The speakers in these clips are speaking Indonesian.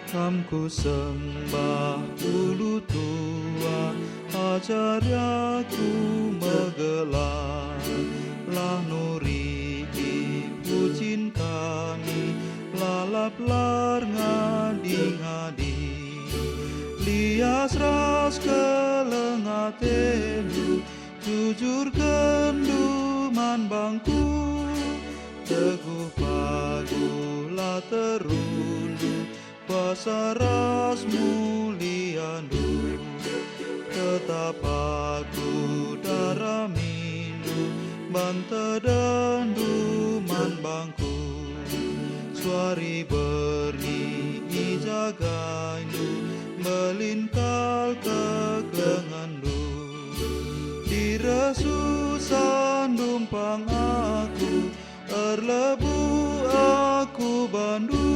Hamku sembah ulu tua, ajaryaku menggelar. Lah nuri pujin kami, lalap lar ngadi-ngadi. Lias ras kelengatelu, jujur kenduman bangku. Teguh pagulah terundu, basaras muliandu. Tetap aku daramindu, banta dandu man bangku. Suari berni ijagaindu, melinkal kegengandu. Diresusan dumpang aku, erlebu aku bandu.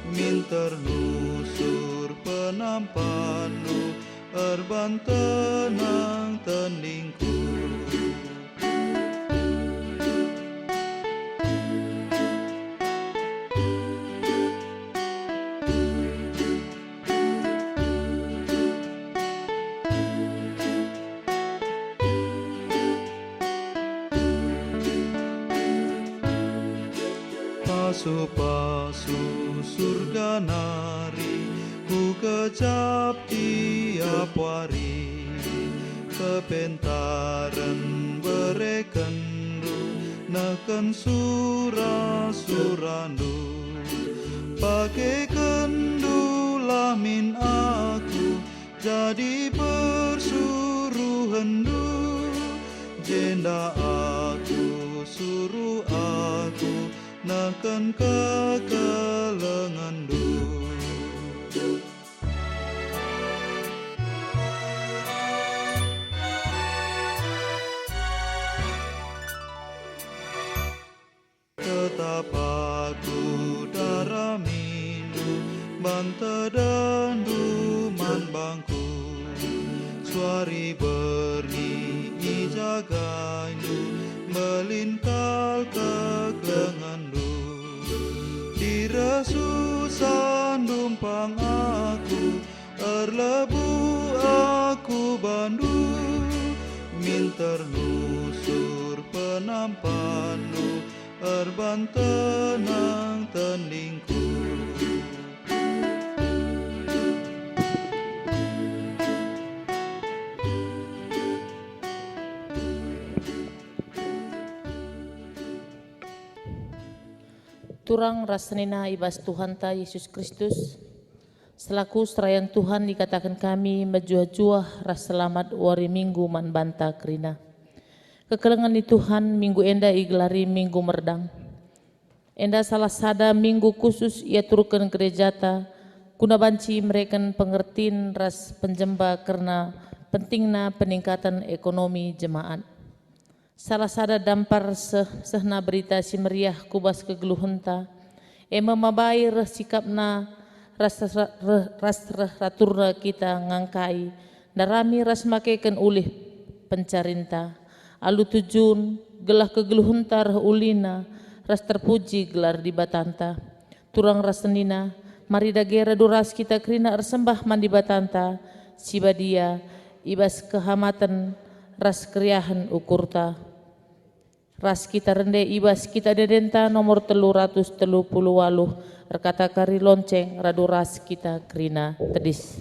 Min ternusur penampanu, erban tenang teningku. Pasu-pasu surga nari, ku kejap tiap hari. Kepentaran berekendu, neken sura-surandu. Pakai kendulah min aku, jadi persuruhandu. Jenda aku, suruh aku, nakan kekelengandu. Tetap aku daramindu, banta dandu man bangku. Suari berni ijagaindu, melinkal kegengandu. Diresusan dumpang aku, erlebu aku bandu. Min ternusur penampanu, erban tenang teningku. Turang rasanina ibas Tuhan ta Yesus Kristus, selaku serayan Tuhan dikatakan kami menjuah-juah ras selamat wari minggu man banta kerina. Kekelengan di Tuhan minggu enda igelari minggu merdang. Enda salah sada minggu khusus ia turunkan gerejata, guna banci mereken pengertiin ras penjemba karena pentingna peningkatan ekonomi jemaat. Salah sada dampar sehna berita si meriah kubas kegeluhunta, memabai sikapna ras raturna kita ngangkai, darami ras makaikan ulih pencarinta, alu tujun gelah kegeluhunta ulina, ras terpuji gelar di batanta, turang rasenina, mari dagera duras kita kerina ersembah mandi batanta, sibadia ibas kehamatan ras kriahan ukurta. Ras kita rende ibas kita dedenta nomor 338 rekata kari lonceng radu ras kita kerina tedis.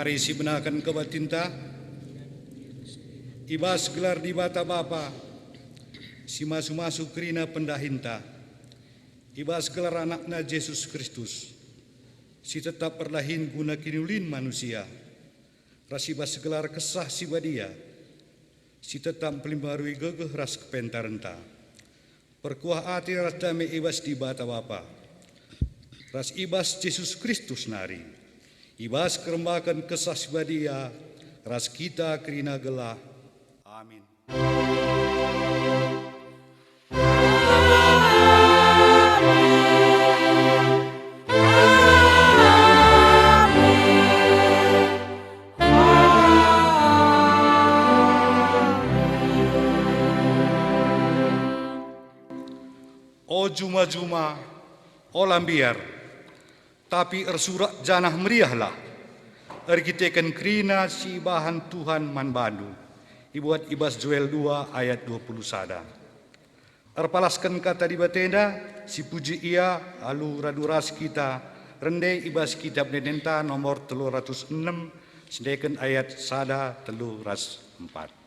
Mari si benakan kebatinta, ibas gelar di bata bapa, si masu-masu kerina pendahinta, ibas gelar anakna Yesus Kristus, si tetap perlahin guna kinulin manusia, rasibas gelar kesah si badia, si tetap pelimbarui gegeh ras kepentarenta, perkuah ati ras dame ibas di bata bapa, ras ibas Yesus Kristus nari, ibas kerembakan kesah si badia, ras kita kerina gelah. Amin. O juma-juma, o lambiar, tapi ersurak janah meriahlah, erkitekan kerina si bahan Tuhan man bandu, ibuat ibas Joel 2 ayat 20 sada. Erpalaskan kata di batenda, si puji ia, alu raduras kita, rende ibas kitab Nedenta nomor 306, sedeken ayat sada 304.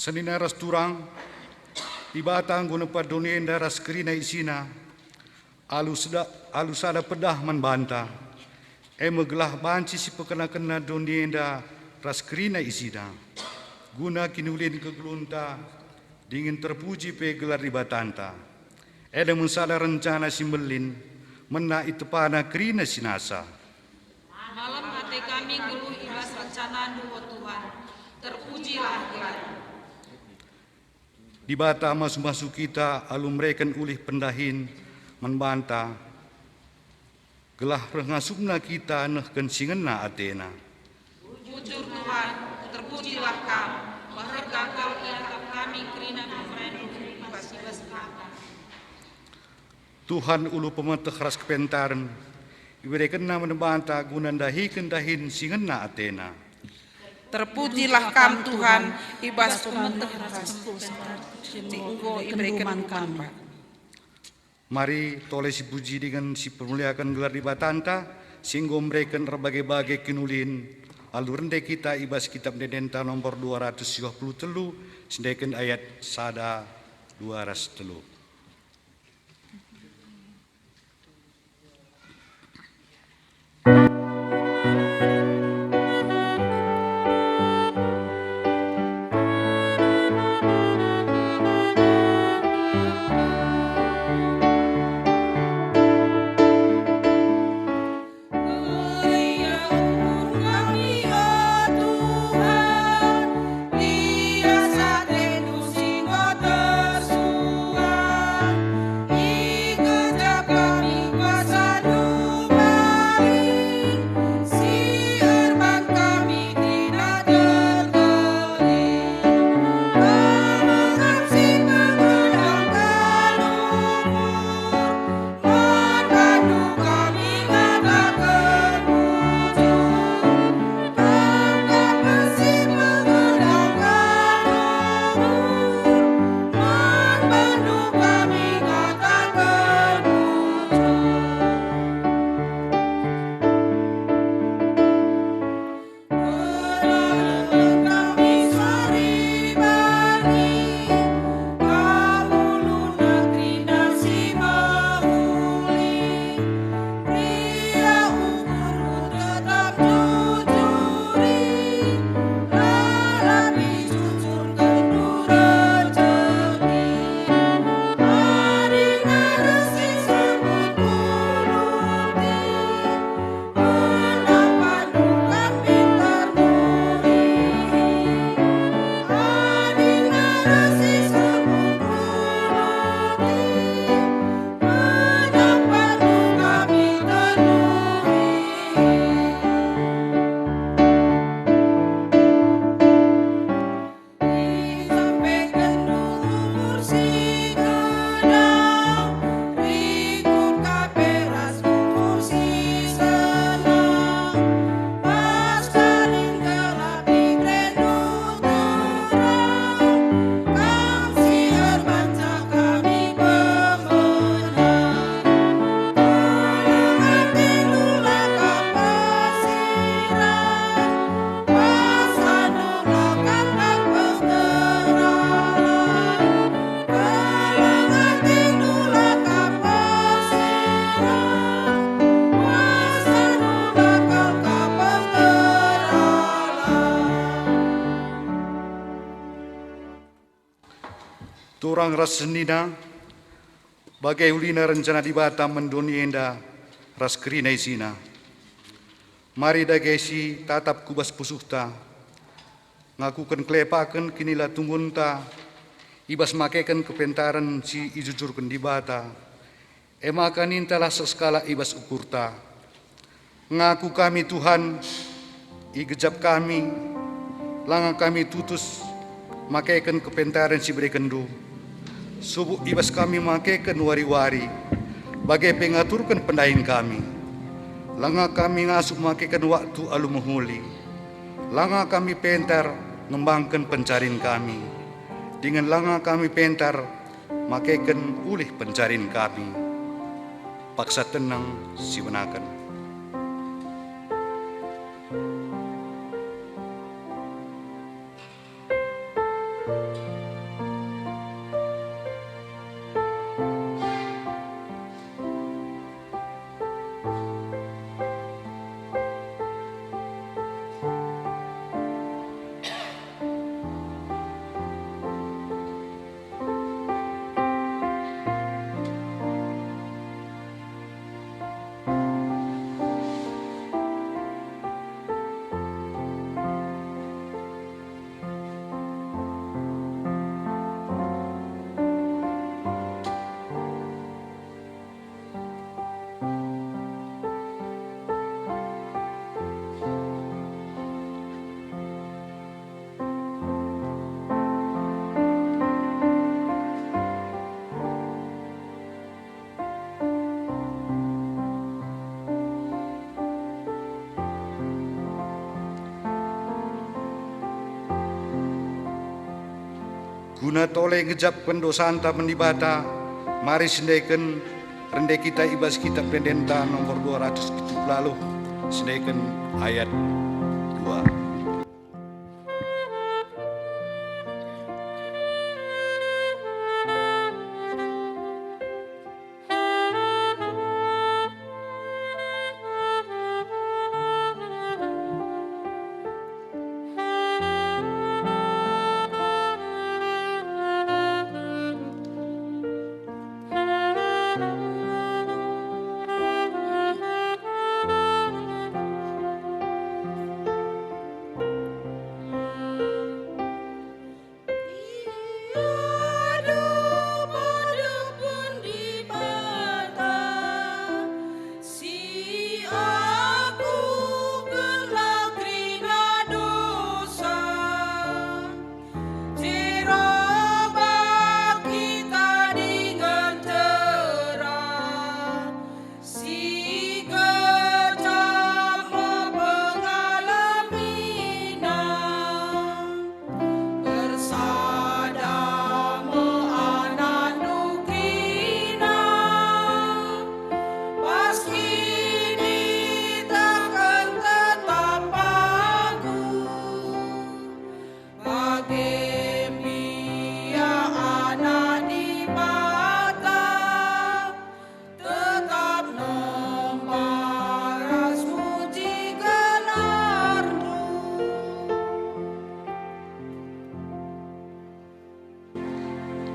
Senina ras turang, ibatang guna padunin daras kerina isina, alu sada pedah membanta, megelah banci si pekena-kena donienda ras kerina isina, guna kinulin kegelunta, dingin terpuji pe gelar ibatanta, mensada rencana simbelin, mena itepana kerina sinasa. Malam hati kami geluh ibas rencana duo Tuhan, terpujilah gelar. Di bata masu-masu kita alum mereken ulih pendahin membanta gelah rengasupna kita nehken singenna atena. Bujur Tuhan, terpujilah Kam, berharga Kau iatap kami kerina referendum ibas-ibas kata. Tuhan ulu pemeteh ras kepentaran, iberekenna menembanta gunan dahiken dahin singenna atena. Terpujilah Kam Tuhan, ibas pemeteh rasku, singgo iberikan kami. Mari toleh si puji dengan si permuliakan gelar di batanta, singgo mereka berbagai-bagai kinulin, alu rende kita ibas kitab Nedenta nomor 233, sedeken ayat sada 203. Turang rasenina bagai ulina rencana di Batam mendonienda ras kerina isina. Mari dagesi tatap kubas pusuhta, ngakukan klepakan kinila tumbunta, ibas makekan kepentaran si ijujurkan di bata, emakan intalah seskala ibas ukurta. Ngaku kami Tuhan, igejap kami, langa kami tutus, makekan kepentaran si berekendu. Subuh ibas kami makekan wari-wari, bagai pengaturkan pendahin kami. Langa kami ngasup makekan waktu alu menghuli. Langa kami pentar ngembangkan pencarin kami. Dengan langa kami pentar makekan ulih pencarin kami. Paksa tenang si menakan. Guna toleh ngejap pendosanta mendibata, mari sendaikan rendai kita ibas kitab pendenta nomor 270 lalu, sendaikan ayat 2.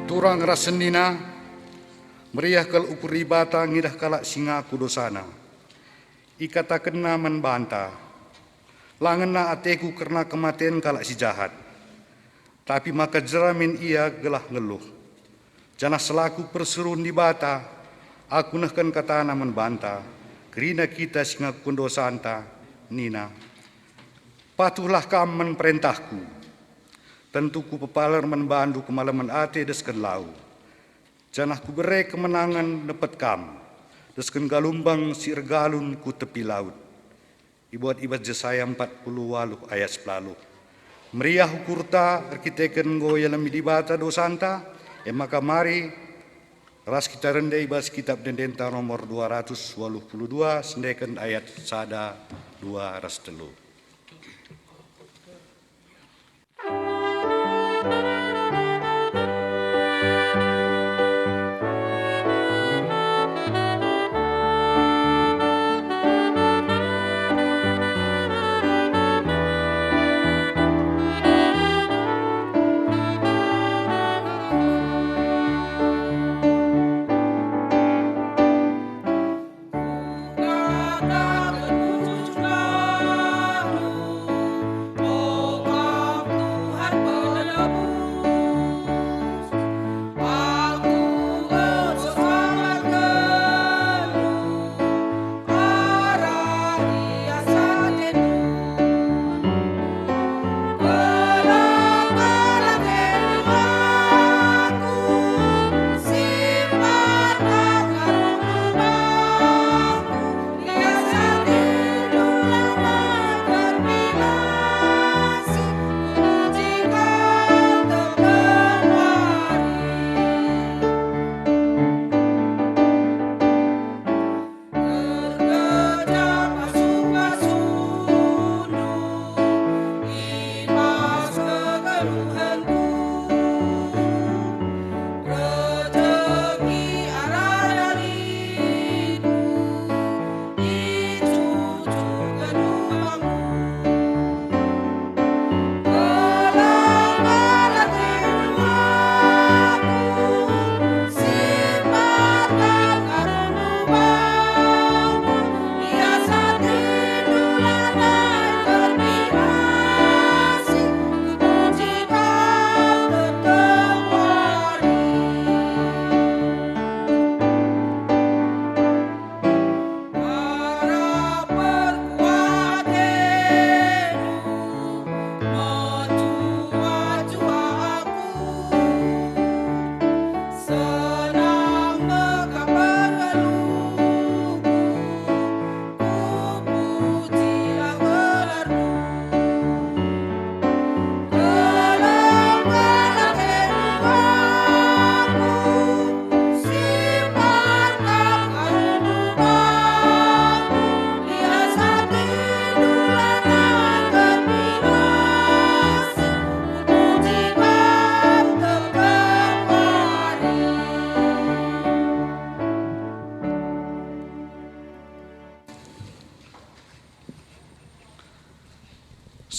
Turang rasenina, meriah kal ukur ribata ngidah kalak singa kudosana. Ikata kena membanta, langena ateku karena kematian kalak si jahat. Tapi maka jeramin ia gelah ngeluh. Janah selaku perserun di bata, aku nahkan katana membanta. Kerina kita singa kudosanta, nina. Patuhlah kam menperintahku. Tentu ku pepalar membandu kemalaman ate desken lau. Janah ku bere kemenangan dapat kam. Desken galumbang si ergalun ku tepi laut. Ibuat ibat Jesaya 48 ayat 10. Meriah ukurta arkiteken goya lami dibata dosanta. Maka mari ras kita rendai ibas kitab dendenta nomor 282 sendeken ayat sada 2 ras telu.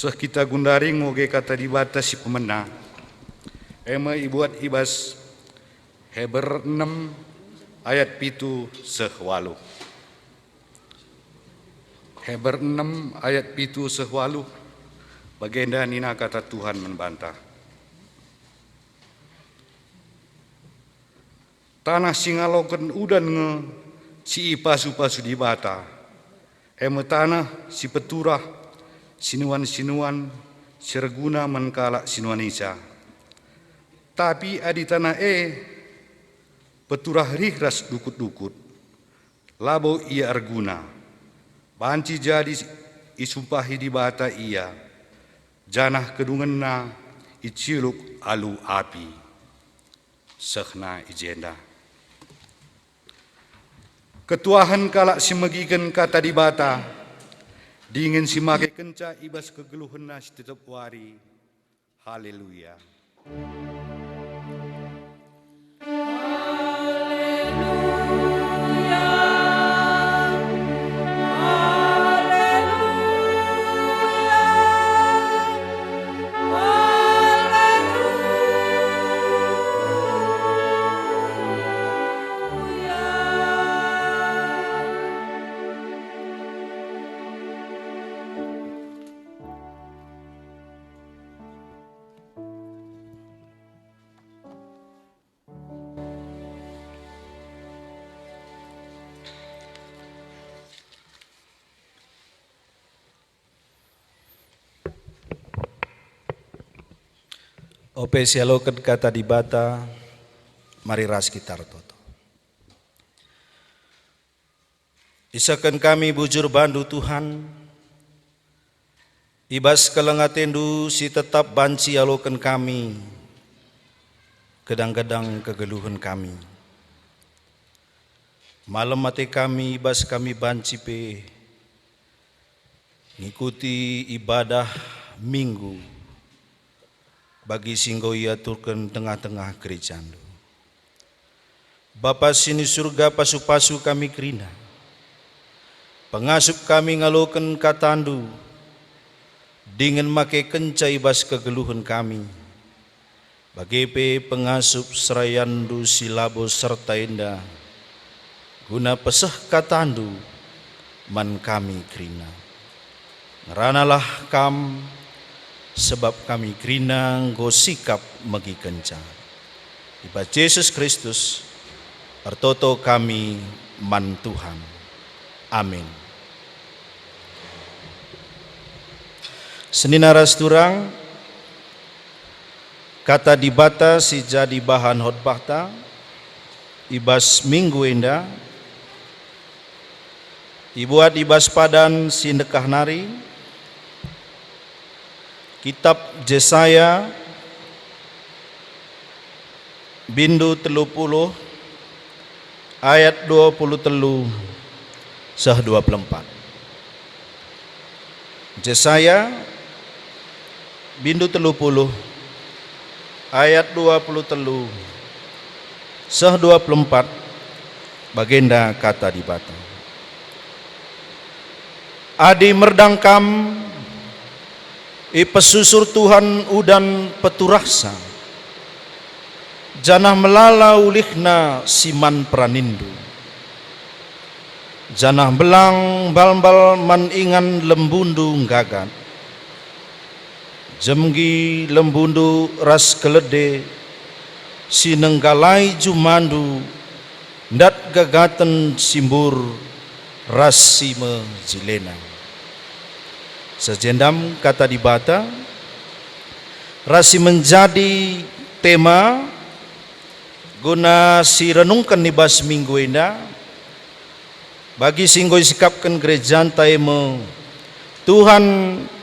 Seh kita gundaring ngoge kata dibata si pemena. Ema ibuat ibas Heber 6 ayat 7 seh 8. Heber 6 ayat 7 seh 8. Bagenda nina kata Tuhan membantah. Tanah singaloken udan nge si pasu-pasu di bata. Eme tanah si peturah sinuan-sinuan serguna menkala sinuan isa. Tapi adi tanah peturah rihras dukut-dukut. Labo ia arguna. Banci jadi isumpahi di bata ia. Janah kedungenna iciluk alu api. Sehna ijenda. Ketuahan kalak si megigen kata di bata, dingin si make kenca ibas kegeluhena si tetap wari. Haleluya. Ope sialoken kata di bata, mari ras kita toto. Isakan kami bujur bandu Tuhan, ibas kelengatendu si tetap banci aloken kami, gedang-gedang kegeluhan kami. Malam mati kami ibas kami banci pe, ngikuti ibadah minggu, bagi singgo ia turken tengah-tengah gerejandu. Bapa sini surga pasu-pasu kami kerina, pengasup kami ngaloken katandu, dengan make kenca ibas kegeluhan kami. Bagi pe pengasup serayandu silabo serta indah, guna peseh katandu man kami kerina. Ngeranalah kam, sebab kami kerina nggo sikap megi kenca. Iba Yesus Kristus, artoto kami man Tuhan. Amin. Seninaras turang, kata di bata si jadi bahan khotbahta, ibas minggu enda, ibuat ibas padan si nekah nari, Kitab Yesaya bindu 30 ayat 23 sah 24. Yesaya bindu 30 ayat 23 sah 24 bagenda kata di bata. Adi merdangkam pesusur Tuhan udan peturahsa, janah melala ulihna siman pranindu, janah belang balbal man ingan lembundu gagat, jemgi lembundu ras kelede, sinenggalai jumandu, ndat gagaten simbur ras sime jilena. Sejendam kata di bata, rasi menjadi tema guna si renungkan nibas minggu enda, bagi singgo sikapkan gerejaan taime Tuhan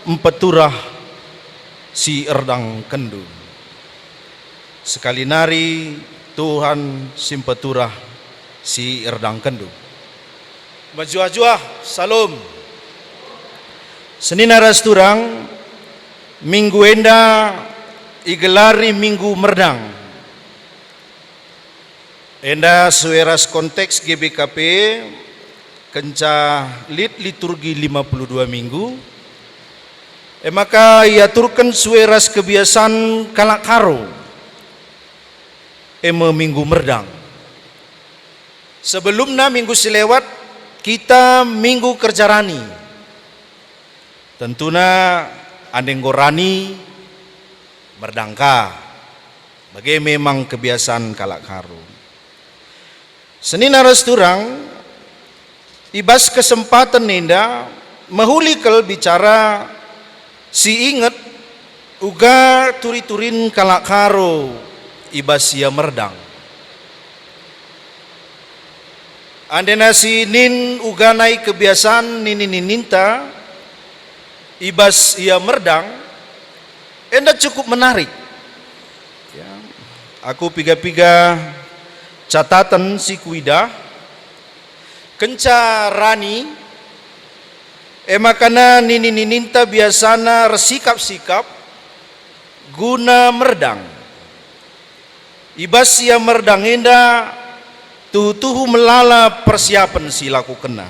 empeturah si erdang kendu. Sekali nari Tuhan simpeturah si erdang kendu. Majuah-juah, salam. Seninaras turang, minggu enda igelari minggu merdang. Enda sueras konteks GBKP kenca liturgi 52 minggu. Maka ia turkan sueras kebiasaan kalak karo minggu merdang. Sebelumnya minggu selewat kita minggu kerja rani. Tentunya andeng gorani merdangka. Bagai memang kebiasaan kalak karo. Senin aras turang ibas kesempatan nenda mahulikal bicara si inget uga turi-turin kalak karo ibas ia merdang. Andena si nin uga naik kebiasaan nininta ibas ia merdang enda cukup menarik ya, aku piga-piga catatan si kuida kenca rani makana nininta biasana resikap-sikap guna merdang ibas ia merdang enda tuhu melala persiapan si laku kena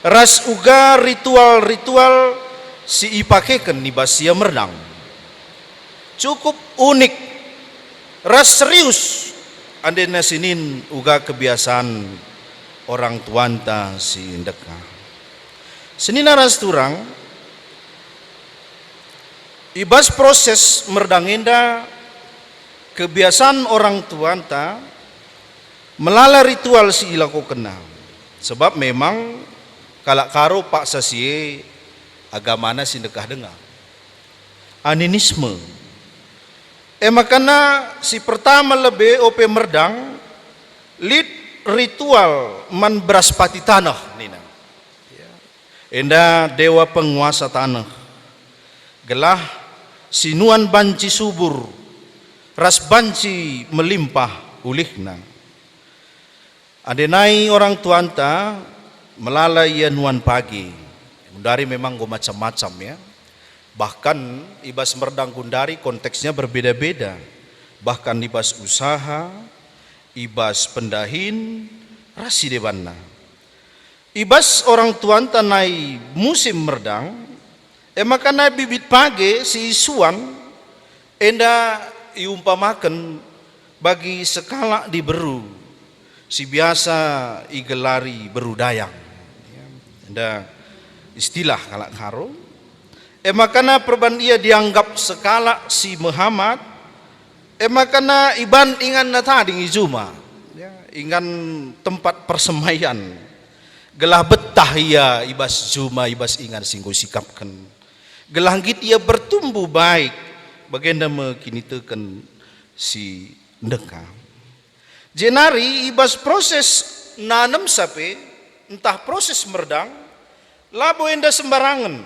ras uga ritual-ritual si ipakekan ibas ia merdang cukup unik ras serius andena sinin uga kebiasaan orang tuanta si ndeka senin ras turang ibas proses merdang enda kebiasaan orang tuanta melala ritual si ilaku kena sebab memang kalak karo pak sasie agamana si dekah dengar animisme makana si pertama lebih ope merdang lead ritual man beraspati tanah nina enda dewa penguasa tanah gelah sinuan banci subur ras banci melimpah ulihna adenai orang tuanta melala ia nuan pagi gundari memang go macam-macam ya bahkan ibas merdang gundari konteksnya berbeda-beda bahkan ibas usaha ibas pendahin rasi debanna ibas orang tuanta nai musim merdang makana bibit pagi si isuan enda iumpamakan bagi sekala diberu si biasa igelari berudayang enda istilah kalak karo makana perban ia dianggap sekala si Muhammad makana iban ingan na tading izuma ingan tempat persemaian gelah betah ia ibas juma ibas ingan singgo sikapkan gelah git ia bertumbuh baik bagenda mekinitekan si ndeka jenari ibas proses nanam sape entah proses merdang labo enda sembarangan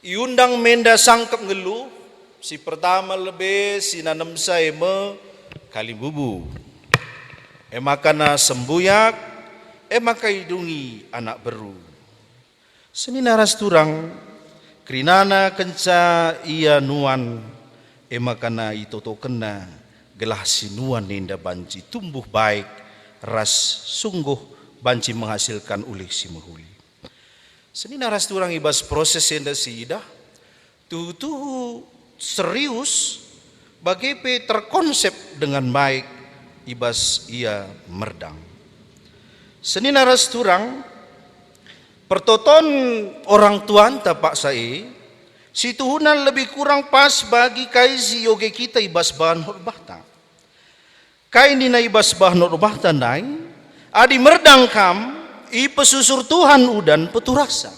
iundang menda sangkep ngeluh si pertama lebih si nanam saya kali bubu makana sembuyak maka hidungi anak beru seni naras turang krinana kenca ia nuan makana itoto kena gelah sinuan ninda banci tumbuh baik ras sungguh banci menghasilkan ulih si mahuli seni naras turang ibas proses enda sidah tuh serius bagi terkonsep dengan baik ibas ia merdang seni naras turang pertoton orang tuanta pak sai si tuhunan lebih kurang pas bagi kai si yoge kita ibas bahan horbahta kai nina ibas bahan horbahta nai adi merdang kam i pesusur Tuhan udan peturasa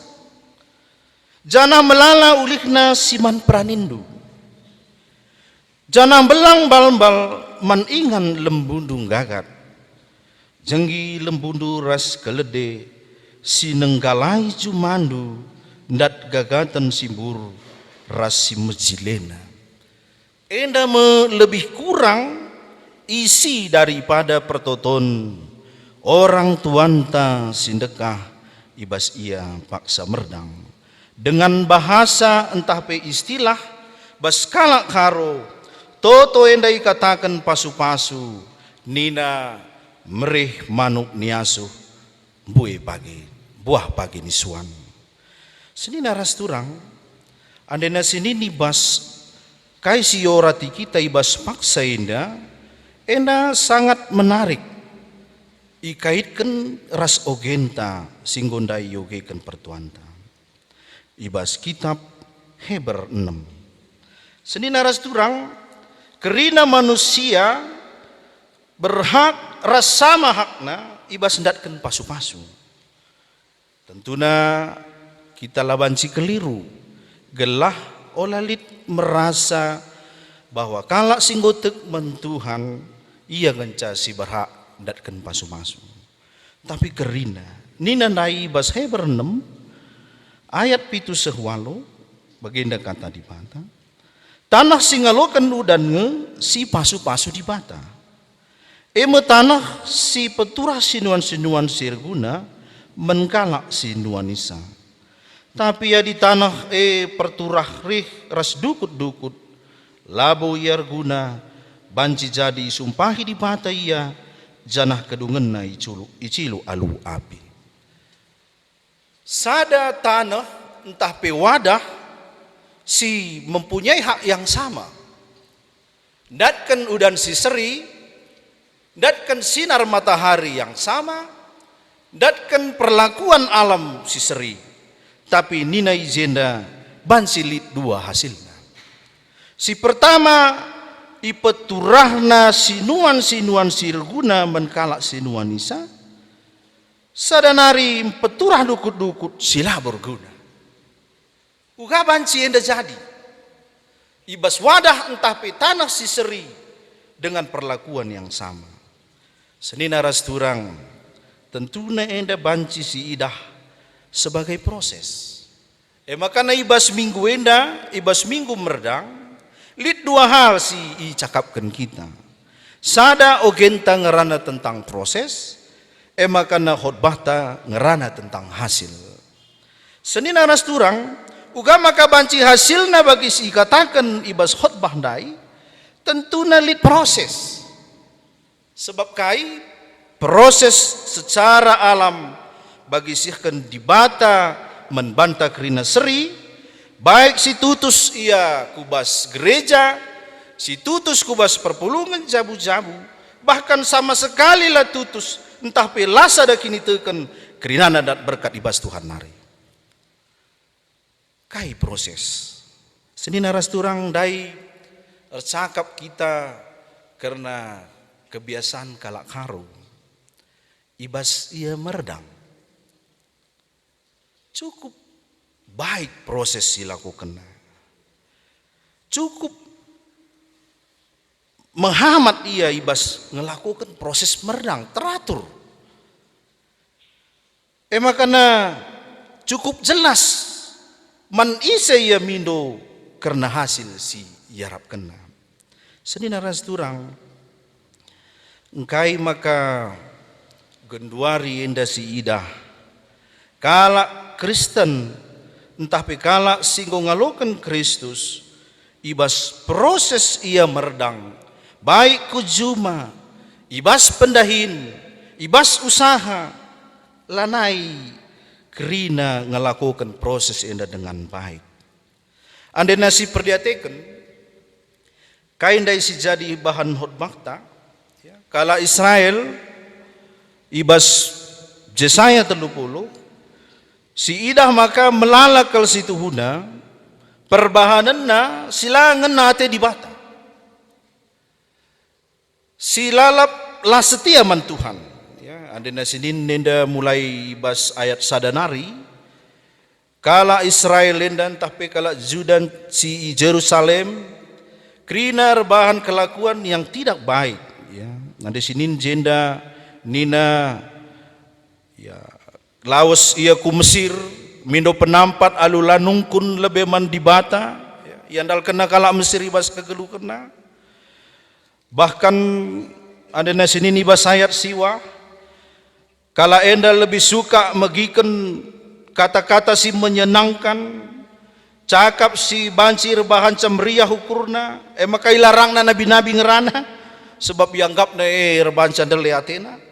jana melala ulihna siman pranindu jana belang bal-bal man ingan lembundung gagat jenggi lembundu ras kelede sinenggalai cumandu ndat gagatan simbur ras si mejilena enda lebih kurang isi daripada pertoton orang tuanta sindekah ibas ia paksa merdang dengan bahasa entah pe istilah bas kalak karo toto enda ikatakan pasu-pasu nina merih manuk niasuh buah pagi nisuan Sini naras turang, andena sini nibas kai siorati kita ibas paksa enda sangat menarik. Ikaitkan ras ogenta singgondai yogekan pertuanta. Ibas kitab Heber 6. Seni naras turang, kerina manusia berhak rasama hakna ibas ndatkan pasu-pasu. Tentuna kita labanci keliru, gelah olalit merasa bahwa kalak singgotek mentuhan ia genca si berhak ndatkan pasu-pasu. Tapi kerina nina nai ibas Heber 6 ayat pitu sehwalo baginda kata di bata. Tanah singalokan udan nge si pasu-pasu di bata. Eme tanah si peturah sinuan-sinuan sirguna menkalak sinuan isa. Tapi ya di tanah perturah rih ras dukut-dukut labo iar guna banci jadi sumpahi di bata ia janah kedungen na icilu alu api. Sada tanah entah pe wadah si mempunyai hak yang sama. Datkan udan si seri, datkan sinar matahari yang sama, datkan perlakuan alam si seri. Tapi nina izenda bansilit dua hasilnya. Si pertama ipeturahna sinuan-sinuan sirguna menkalak sinuan nisa. Sadanari peturah dukut-dukut sila berguna. Uga banci enda jadi. Ibas wadah entah pe tanah si seri dengan perlakuan yang sama. Seni naras turang tentuna enda banci si idah sebagai proses. Makana ibas minggu enda, ibas minggu merdang, lid dua hal si i cakapkan kita. Sada ogenta ngerana tentang proses, makana khotbahta ngerana tentang hasil. Seni naras turang uga maka banci hasilna bagi si katakan ibas khotbah dai tentuna lid proses. Sebab kai proses secara alam bagi sihkan dibata membantah kerina seri, baik si tutus ia kubas gereja, si tutus kubas perpulungan jabu-jabu, bahkan sama sekali lah tutus entah pelasa dah kini teken kerina nadat berkat ibas Tuhan nari. Kai proses. Seni naras turang dai cakap kita karena kebiasaan kalak karo. Ibas ia meredam. Cukup baik proses dilakukan. Cukup menghamat ia ibas melakukan proses meredang teratur. Makana cukup jelas man isa ia mindo karena hasil si yarap kena. Seni naras turang engkai maka genduari enda si idah kala Kristen entah pe kala singgo ngalokan Kristus ibas proses ia meredang baik kujuma ibas pendahin ibas usaha lanai kerina ngelakukan proses enda dengan baik. Andai nasi perdiatekan kain dai si jadi bahan khotbahta ya, kala Israel ibas Jesaya 30 si idah maka melalakal situ huna perbahananna silangan nate di bata. Silalap lah setia man Tuhan. Ya, andena sinin nenda mulai ibas ayat sadanari. Kala Israel lendan tapi kala Judan si Jerusalem krina bahan kelakuan yang tidak baik. Ya, nanti sinin jenda nina ya lawas ia ku Mesir mindo penampat alula nungkun lebih man di bata ya, yandal kena kala Mesir ibas kegelu kena bahkan ada nasi ini ibas ayat siwa kala enda lebih suka megiken kata-kata si menyenangkan cakap si bancir bahan cemriah ukurna maka ilarangna nabi-nabi ngerana sebab dianggap na rebanca dele Athena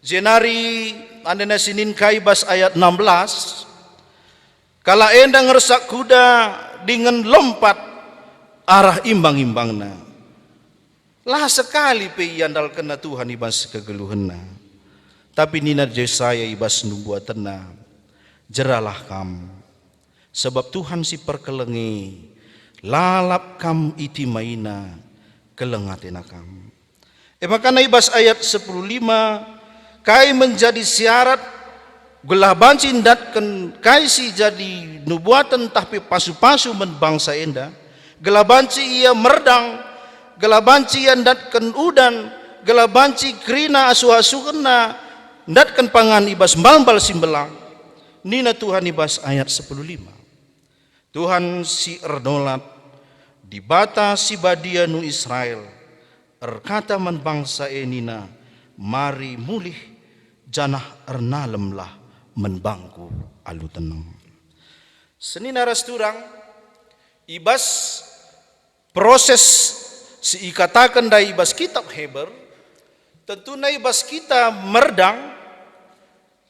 jenari andena sinin kaibas ayat 16 Kala enda ngeresak kuda dengan lompat arah imbang-imbangna. Lah sekali pe yandal kena Tuhan ibas kegeluhenna. Tapi nina Jesaya ibas nubuatenna. Jeralah kam. Sebab Tuhan si perkelengi. Lalap kam iti maina kelengatena kam. Makana ibas ayat 15 kai menjadi syarat gelah banci datken kai si jadi nubuatan tapi pasu-pasu men bangsa enda. Gelah banci ia merdang, gelah banci ia datken udan, gelah banci krina asu-asukenna datken pangan ibas mbal-mbal simbelang. Nina Tuhan ibas ayat 15. Tuhan si ernolat di bata si badia nu Israel erkata man bangsa enina mari mulih janah ernalemlah menbangku alu tenang. Senina rasturang ibas proses si ikatakan dari ibas kitab Heber tentu na ibas kita merdang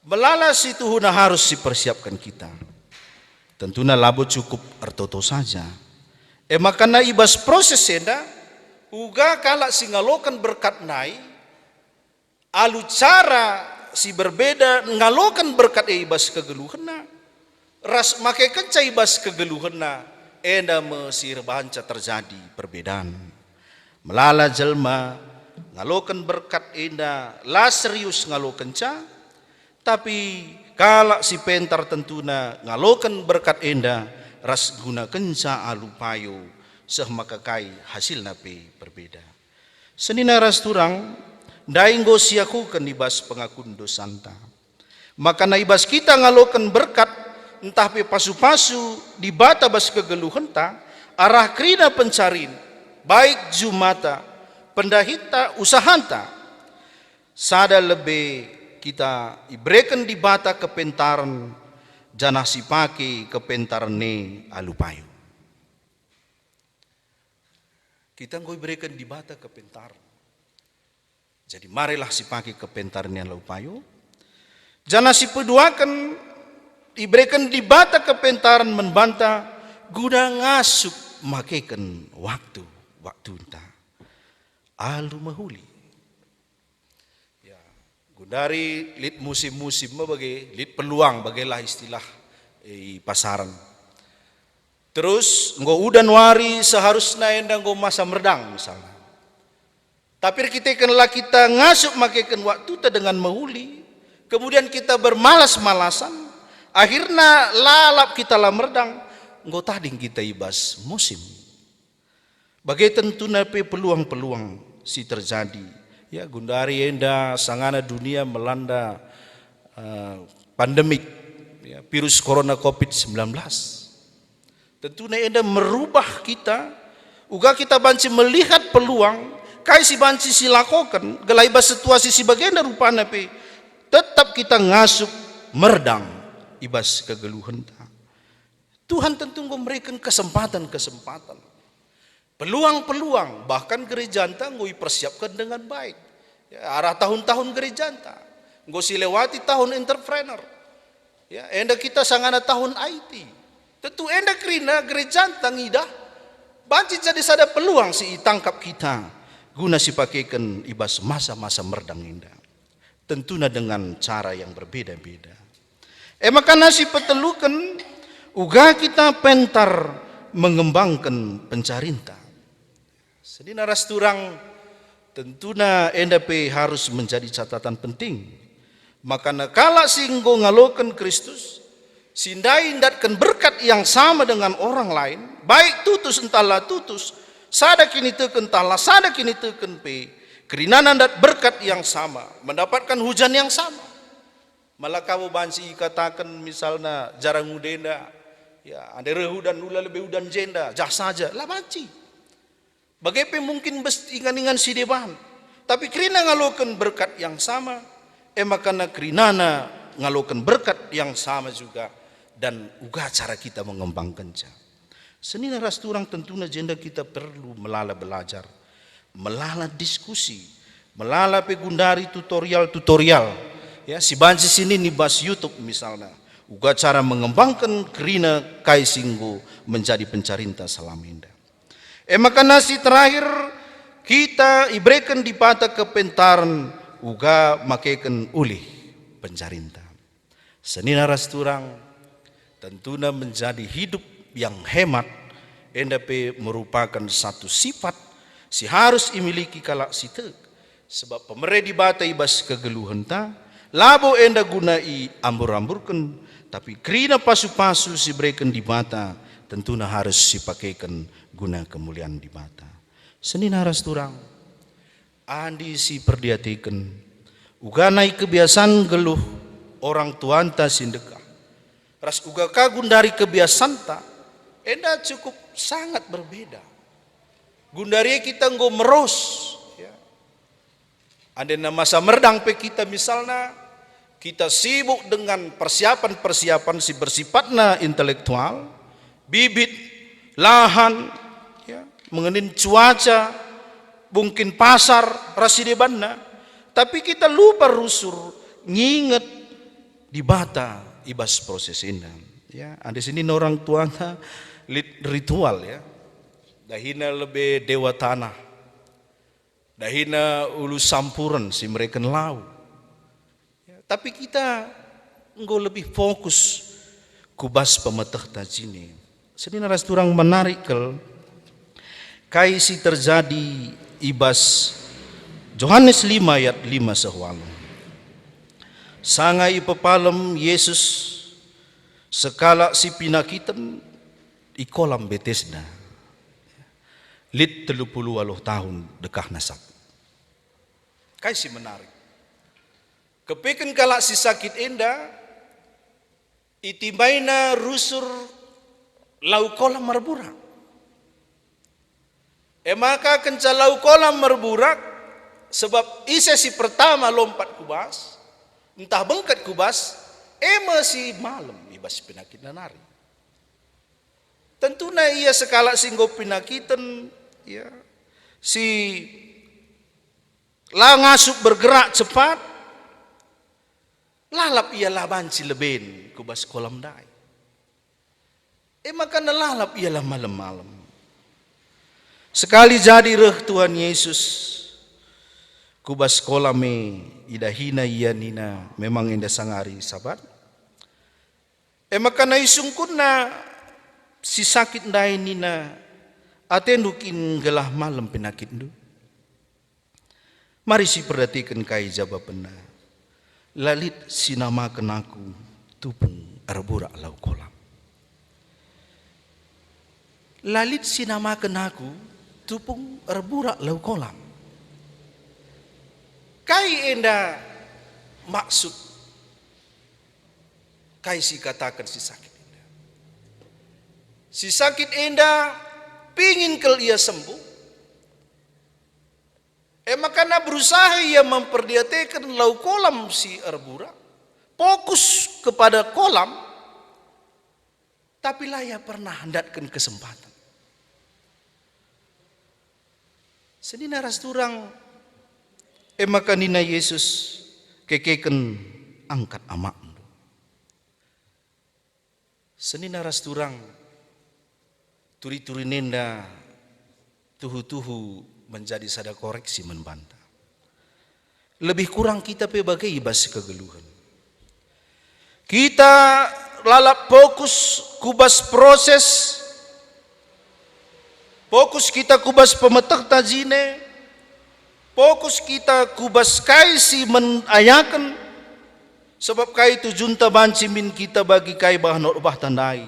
melala si tuhuna harus dipersiapkan kita. Tentunya labo cukup ertoto saja. Makana ibas proses enda uga kala singalokan berkat nai alu cara si berbeda ngalokan berkat ibas kegeluhena ras make kenca ibas kegeluhena enda mesir banca terjadi perbedaan. Melala jelma ngalokan berkat enda la serius ngalokan ca tapi kala si pentar tentuna ngalokan berkat enda ras guna kenca alupayo seh makakai hasil nape berbeda. Senina ras turang dainggo siaku kan ibas pengakun dosanta. Maka na ibas kita ngalokan berkat entah pe pasu-pasu di bata bas kegeluhenta arah krina pencarin baik jumata pendahita usahanta sada lebih kita ibrekan di bata kepentaran janah si pake kepentaran ne alupayo. Kita ngoi berikan di bata kepentaran. Jadi marilah si pake kepentaran yang alupayo. Janah si peduakan iberikan di bata kepentaran membanta guna ngasuk makekan waktu entah. Alu mahuli. Dari lit musim-musim bagai lit peluang bagailah istilah pasaran. Terus nggo udan wari seharusnya enda nggo masa merdang misalnya. Tapi kita ngasup makaikan waktu ta dengan mahuli. Kemudian kita bermalas-malasan. Akhirnya lalap kita lah merdang. Nggo tading kita ibas musim. Bagai tentunya peluang-peluang si terjadi. Ya gundari enda sangana dunia melanda pandemik ya, virus corona COVID-19. Tentunya enda merubah kita. Uga kita banci melihat peluang. Kai si banci si lakokan. Gelaiba situasi si bagian rupana pe. Tetap kita ngasup merdang. Ibas kegeluhan. Tuhan tentu memberikan kesempatan-kesempatan. Peluang-peluang, bahkan gereja anta ngoi persiapkan dengan baik. Ya, arah tahun-tahun gereja anta. Ngoi silewati tahun entrepreneur. Ya, enda kita sangana tahun IT. Tentu enda kerina gereja anta ngidah. Banci jadi sada peluang si tangkap kita. Guna si pakaikan ibas masa-masa merdang indah. Tentunya dengan cara yang berbeda-beda. Maka nasi petelukan, uga kita pentar mengembangkan pencarinta. Sedina ras turang tentunya NDP harus menjadi catatan penting. Maka kala singgo ngalokan Kristus, sindai indatkan berkat yang sama dengan orang lain, baik tutus entahlah tutus, sada kini teken entahlah sada kini teken pe, kerina nandat berkat yang sama, mendapatkan hujan yang sama. Malah kamu bansi katakan misalnya jarang udenda, ya ada rehudan nula lebih udan jenda, jah saja, lah banci. Bagaimana mungkin ingan-ingan si deban. Tapi kerina ngalokan berkat yang sama. Makana kerinana ngalokan berkat yang sama juga. Dan uga cara kita mengembangkannya. Senina ras turang tentunya jenda kita perlu melala belajar. Melala diskusi. Melala pegundari tutorial-tutorial. Ya, si banci sini nih bas YouTube misalnya. uga cara mengembangkan kerina kai singgu menjadi pencarinta salamenda. Maka nasi terakhir kita ibrekan di bata kepentaran uga makaikan ulih pencarinta. Senina rasturang tentunya menjadi hidup yang hemat endape merupakan satu sifat si harus imiliki kalak sitek. Sebab pemerintah di bata ibas kegeluhan ta, labo enda gunai ambur-amburkan, tapi kerina pasu-pasu si berikan di bata, tentunya harus sipakaikan guna kemuliaan di bata. Senin haras turang, andi si perdiatikan, uganai kebiasaan geluh orang tuanta sindekah. Ras uga kagun dari kebiasaan ta, enda cukup sangat berbeda. Gundari kita nggo meros, ya. Ada masa merdang pe kita misalnya, kita sibuk dengan persiapan-persiapan si bersifatna intelektual, bibit, lahan, ya, mengenai cuaca, mungkin pasar, rasidebanna, tapi kita lupa rusur, nginget di bata ibas proses ini. Ya, ada sini orang tuanya ritual ya. Dahina lebih dewa tanah, dahina ulu sampuran si mereka lau. Ya, tapi kita enggak lebih fokus kubas pemetah tajini. Sedina rasturang menarik kel kaisi terjadi ibas Yohanes 5 ayat 5 sehwalu. Sangai pepalem Yesus sekala si pinakitan di kolam Betesda. Lit 30 tahun dekah nasak. Kaisi menarik. Kepiken kalak si sakit enda itibaina rusur lau kolam merburak. Maka kenca lau kolam merburak sebab isesi pertama lompat kubas, entah bengkat kubas, masih malam ibas penyakit nanari. Tentunya ia sekala singgo penakitan, ya, si langasuk bergerak cepat, lalap ia labanci leben kubas kolam dai. Maka lalap ialah malam-malam. Sekali jadi reh Tuhan Yesus kubas kolame idahina iya nina memang indah sangari sabat. Maka na isungkunna si sakit ndai nina atendukin gelah malam penyakit du. Mari si perhatikan kai jawabanna. Lalit sinamakan aku tupung arburak lau kolam. Lalit sinamakan aku tupung arburak lau kolam. Kai enda maksud kai si katakan si sakit enda. Si sakit enda pingin kel ia sembuh. Maka na berusaha ia memperdiatekan lau kolam si arbura, fokus kepada kolam, tapi lah ia pernah hendatkan kesempatan. Senina rasturang, maka nina Yesus kekeken angkat amak. Senina rasturang, turi-turi nenda tuhu-tuhu menjadi sada koreksi membantah. Lebih kurang kita sebagai ibas kegeluhan. Kita lalap fokus kubas proses, fokus kita kubas pemetak tajine, fokus kita kubas kaisi menayakan, sebab kai tu junta banci min kita bagi kai bahan obah tandai.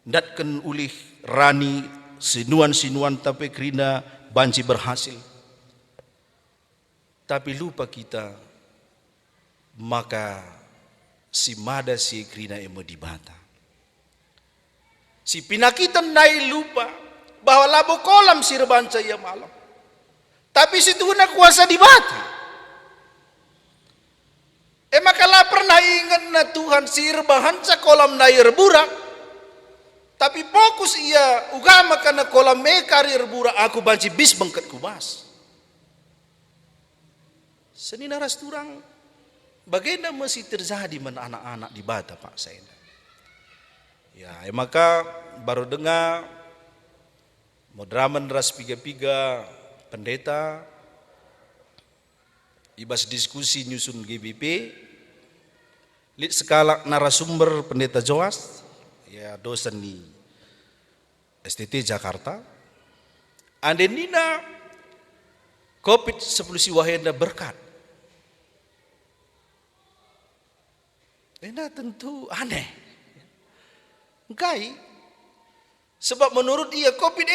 Datkan ulih rani sinuan-sinuan tapi kerina banci berhasil. Tapi lupa kita, maka si mada si kerina emo dibata. Si pinakitan nai lupa bahwa labo kolam si rebanca ia malam. Tapi si Tuhan kuasa dibata. Maka lah pernah ingat na Tuhan si rebahanca kolam nai reburak. Tapi fokus ia ugama karena kolam me karir bura aku banci bis bengket kubas. Senina rasturang bagaimana masih terjadi men anak-anak di bata Pak Saina. Ya, maka baru dengar modraman ras piga-piga pendeta ibas diskusi nyusun GBP lit skala narasumber pendeta Joas ya dosen di STT Jakarta andenina COVID-19 wahenda berkat. Ini tentu aneh. Enggak. Sebab menurut dia COVID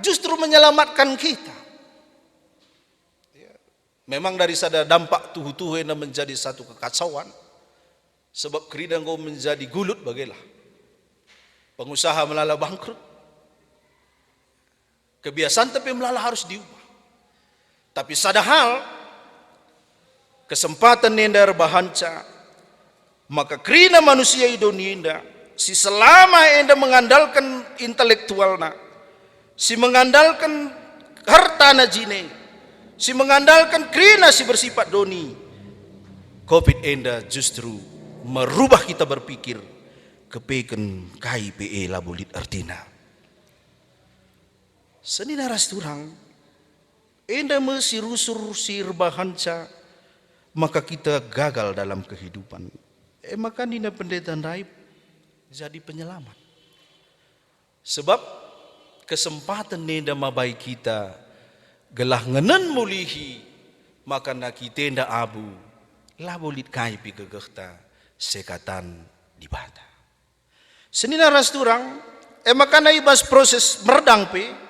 justru menyelamatkan kita. Memang dari sada dampak tuhu-tuhu yang menjadi satu kekacauan. Sebab kerida engkau menjadi gulut bagilah. Pengusaha melala bangkrut. Kebiasaan tapi melala harus diubah. Tapi sada hal kesempatan nenda bahanca maka kerina manusia idoninda si selama enda mengandalkan intelektualna si mengandalkan harta najine si mengandalkan kerina si bersifat doni COVID enda justru merubah kita berpikir kepeken KIPE labulit artina seni naras turang enda mesir rusur sir bahanca maka kita gagal dalam kehidupan. Maka nina pendeta Raib jadi penyelamat. Sebab kesempatan nenda mabai kita gelah ngenen mulihi maka naki tenda abu labulit kaipi gegehta sekatan di bata. Senina ras turang maka na ibas proses merdang pe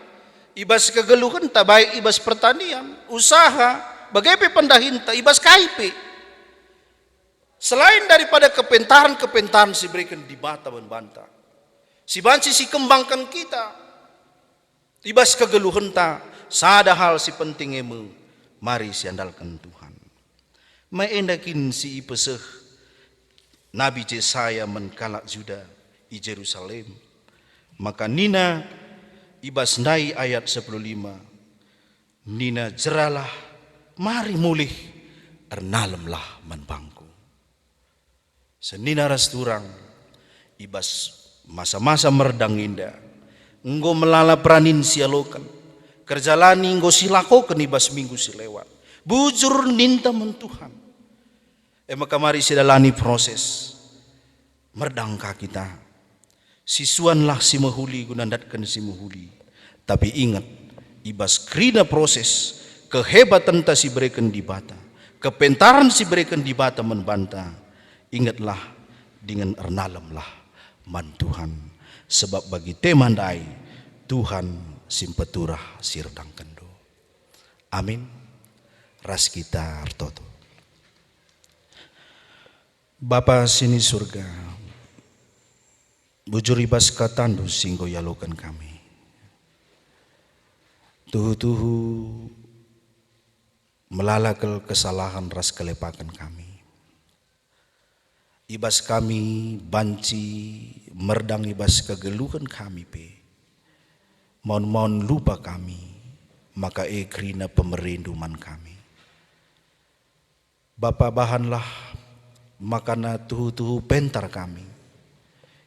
ibas kegeluhan tak baik ibas pertanian, usaha, bagaimana pendahinta, ibas KIP. Selain daripada kepentaran si berikan di bata membantah. Si banci si kembangkan kita. Ibas kegeluhan tak, sada hal si penting emu, mari si andalkan Tuhan. Maendakin si ipeseh, Nabi Yesaya menkalak Juda di Jerusalem. Maka nina ibas nai ayat 15 nina jeralah mari mulih ernalemlah menbangku senina ras turang ibas masa-masa merdang indah enggo melala pranin sialokan kerjalani enggo silakokan ibas minggu silewat bujur ninta mentuhan maka mari sidalani proses merdangka kita sisuanlah si mahuli gunandatkan si mahuli. Tapi ingat, ibas krina proses, kehebatan ta si berikan di bata, kepentaran si berikan di bata membanta. Ingatlah dengan ernalemlah man Tuhan. Sebab bagi temandai, Tuhan simpeturah sirdang kendo. Amin. Ras kita artoto. Bapa sini surga, bujur ibas katandu singgo yalukan kami. Tuhu-tuhu melalakal kesalahan ras kelepakan kami. Ibas kami banci merdang ibas kegeluhan kami pe. Mohon lupa kami maka krina pemerinduman kami. Bapa bahanlah makana tuhu-tuhu pentar kami.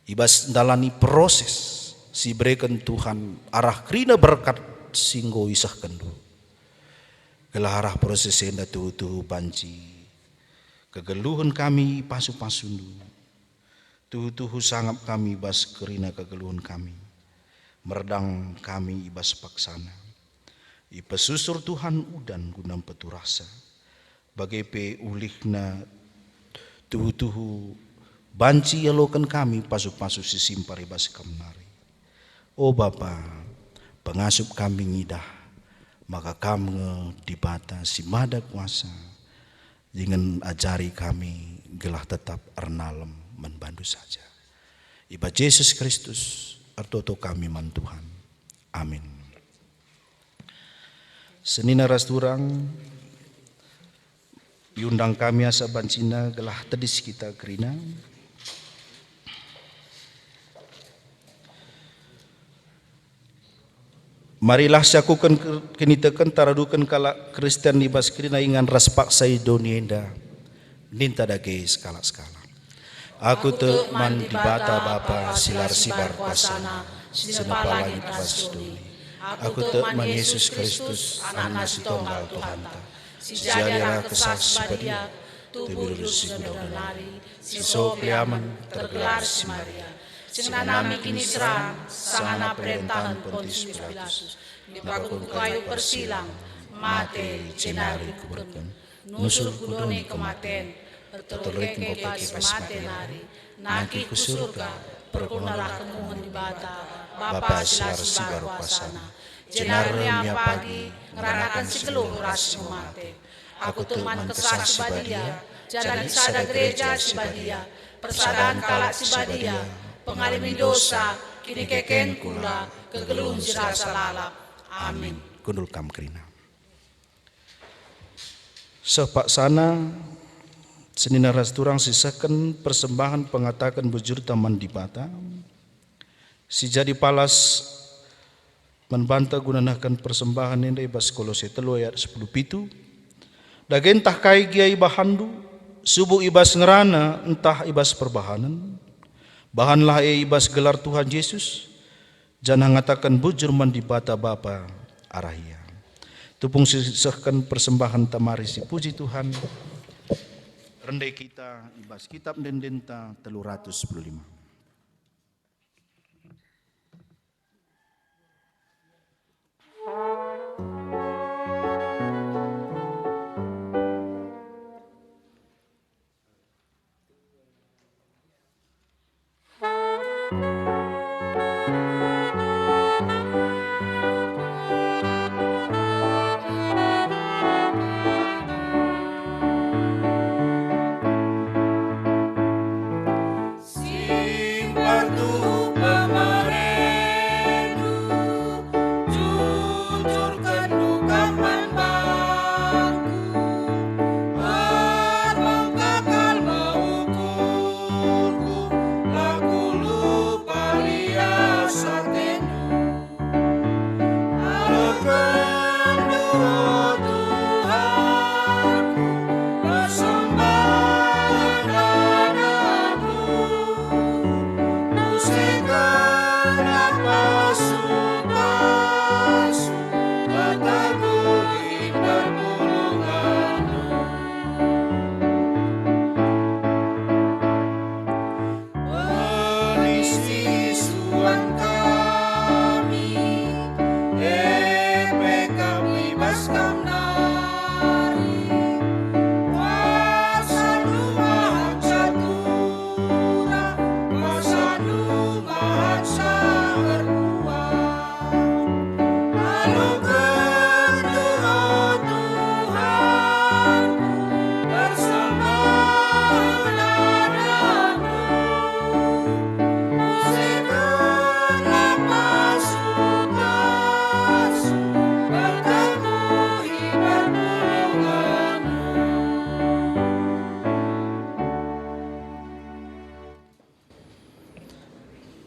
Ibas dalani proses si berikan Tuhan arah krina berkat singgo isah kendu. Gelah arah proses enda tuhu banci. Kegeluhan kami pasu-pasundu. Tuhu sangap kami ibas krina kegeluhan kami. Merdang kami ibas paksana. Ipesusur Tuhan udan gunam peturasa. Bagai pe ulihna tuhu banci yalokan kami pasu-pasu si simpar ibas kamnari. Oh Bapa, pengasup kami ngidah, maka kamu dibata si mada kuasa, dengan ajari kami gelah tetap ernalem membantu saja. Iba Yesus Kristus, artoto kami man Tuhan. Amin. Senina ras turang, diundang kami asa bancina gelah tedis kita kerina. Marilah sakukan kenitakan taradukan kala Kristen ibas kerina ingan ras paksa idonienda ninta dage skala-skala. Aku te man di bata bapa silar sibar kuasana, senapa langit wasduni. Aku te man Yesus Kristus, anak si tunggal Tuhan ta. Si jadilah kesah si badia, tubuh si nari, si so kliaman tergelar si Maria. Senganami kini serang, sangana perintahan Pontius Pilatus. Dipakun kayu persilang, mate cenari kuberkan. Nusur kudone kematen, bertoleke pas mate nari. Naki ku surga, perkunalah kemuhun di bata, Bapa silar sibar kuasana. Jenarnya pagi, ngeranakan si geluh ras mate. Aku teman kesah si badia, jalan sada gereja si badia, persadaan kalak si badia, pengalimin dosa, kini keken kula, kegeluhun si rasa lalap. Amin. Gundul kam kerina. Sepak sana, senina ras turang sisakan persembahan pengatakan bujur taman di bata. Si jadi palas membantah gunakan persembahan ini bas Kolose 3 ayat 10. Dagen tah kai giai bahandu, subuh ibas ngerana entah ibas perbahanan. Bahanlah ibas gelar Tuhan Yesus, jangan ngatakan bujur mandi bata bapa arahia. Tupung sisahkan persembahan tamari si puji Tuhan. Rendai kita ibas kitab dendenta 315.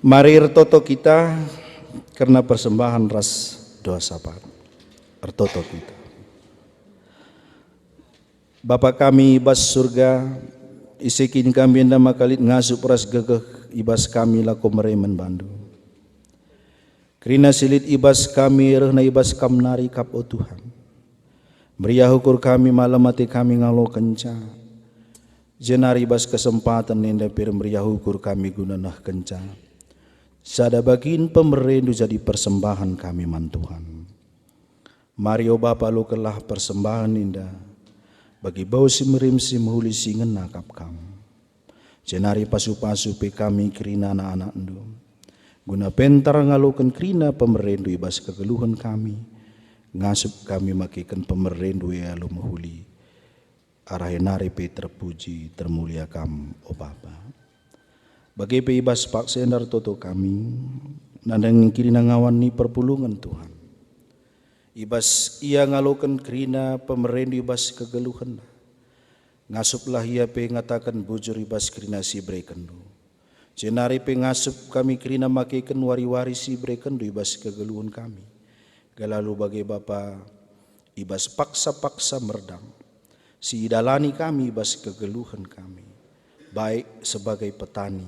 Mari ertoto kita karena persembahan ras doa sabat. Ertoto kita. Bapa kami ibas surga, isikin kami enda makalit ngasup ras gegeh ibas kami lako meremen bandu. Kerina silit ibas kami rehna ibas kam nari kap o Tuhan. Meriah ukur kami malam mati kami ngalo kenca. Jenari ibas kesempatan enda pir meriah ukur kami guna nah kenca. Sada bagin pemerendu jadi persembahan kami man Tuhan. Mari o Bapa lo kelah persembahan indah. Bagi bau si merim si mehuli si ngenakap kamu. Jenari pasu-pasu pe kami kerina anak-anak endo. Guna pentar ngalukan kerina pemerendu ibas kegeluhan kami. Ngasup kami makikan pemerendu ya lo mehuli. Arahenari pe terpuji termulia kamu o Bapa. Bagi ibas pak sendar toto kami, nandang kirina ngawan ni perpulungan Tuhan. Ibas ia ngalokan kerina pemerendu ibas kegeluhan. Ngasuplah ia pe ngatakan bujur ibas kerina si brekendu. Jenari pe ngasup kami kerina makikan wari-wari si brekendu ibas kegeluhan kami. Galalu bagi Bapa ibas paksa-paksa merdam. Si idalani kami bas kegeluhan kami, baik sebagai petani,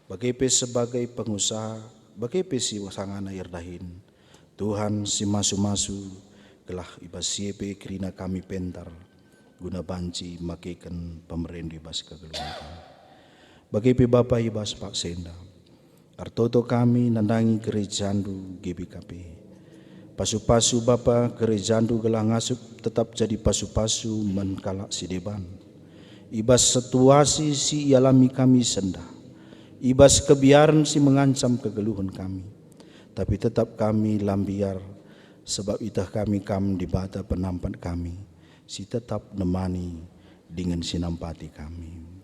bagaimana sebagai pengusaha, bagaimana si wasangana irdahin. Tuhan si masu-masu gelah ibas siepe kerina kami pentar, guna banci makekan pemerintah ibas kegeluhan kami. Bagaimana Bapa ibas Pak Senda, artoto kami nandangi gerejandu GBKP. Pasu-pasu Bapa gerejandu gelah ngasup tetap jadi pasu-pasu menkalak si deban. Ibas situasi si alami kami senda. Ibas kebiaran si mengancam kegeluhan kami. Tapi tetap kami lambiar sebab itah kami kam di bata penampat kami. Si tetap nemani dengan sinampati kami.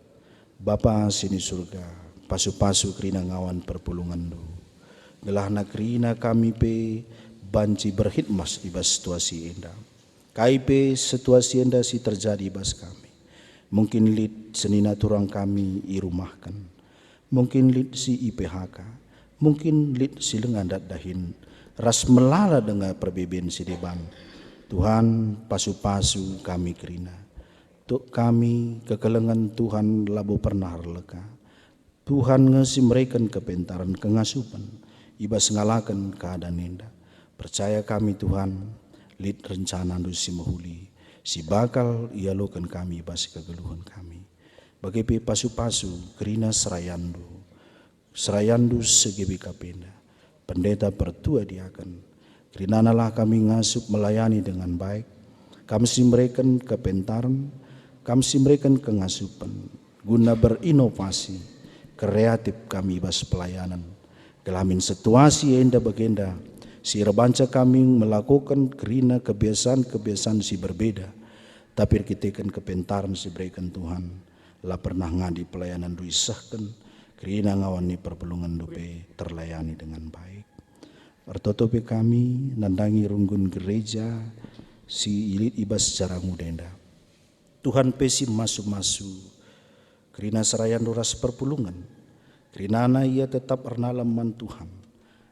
Bapa sini surga, pasu-pasu kerina ngawan perpulungan do. Gelah na kerina kami pe banci berkhidmat ibas situasi indah. KIP situasi indah si terjadi ibas kami. Mungkin lid senina turang kami irumahkan. Mungkin lid si IPHK. Mungkin lid si lengandat dahin. Ras melala dengan perbeben si deban. Tuhan pasu-pasu kami kerina. Tuk kami kekelengan Tuhan labu pernah leka. Tuhan ngesi mereka kepentaran kengasupan. Ibas ngalakan keadaan indah. Percaya kami Tuhan, lid rencana du si mahuli, si bakal ialokan kami bas kegeluhan kami. Bagi pasu-pasu kerina serayandu segebi kapenda, pendeta pertua diakan. Kerina nalah kami ngasup melayani dengan baik, kami si mereka kepentaran, kami si mereka kengasupan, guna berinovasi, kreatif kami bas pelayanan. Gelamin situasi enda bagenda, si rebanca kami melakukan kerina kebiasaan-kebiasaan si berbeda. Tapi kita kan kepentaran si berikan Tuhan. Lah pernah ngadi pelayanan du isahkan. Kerina ngawani perpulungan dupe terlayani dengan baik. Pertotope kami nandangi runggun gereja si ilit ibas secara mudenda. Tuhan pesi masu-masu. Kerina serayan duras perpulungan. Kerina ia tetap ernalaman Tuhan.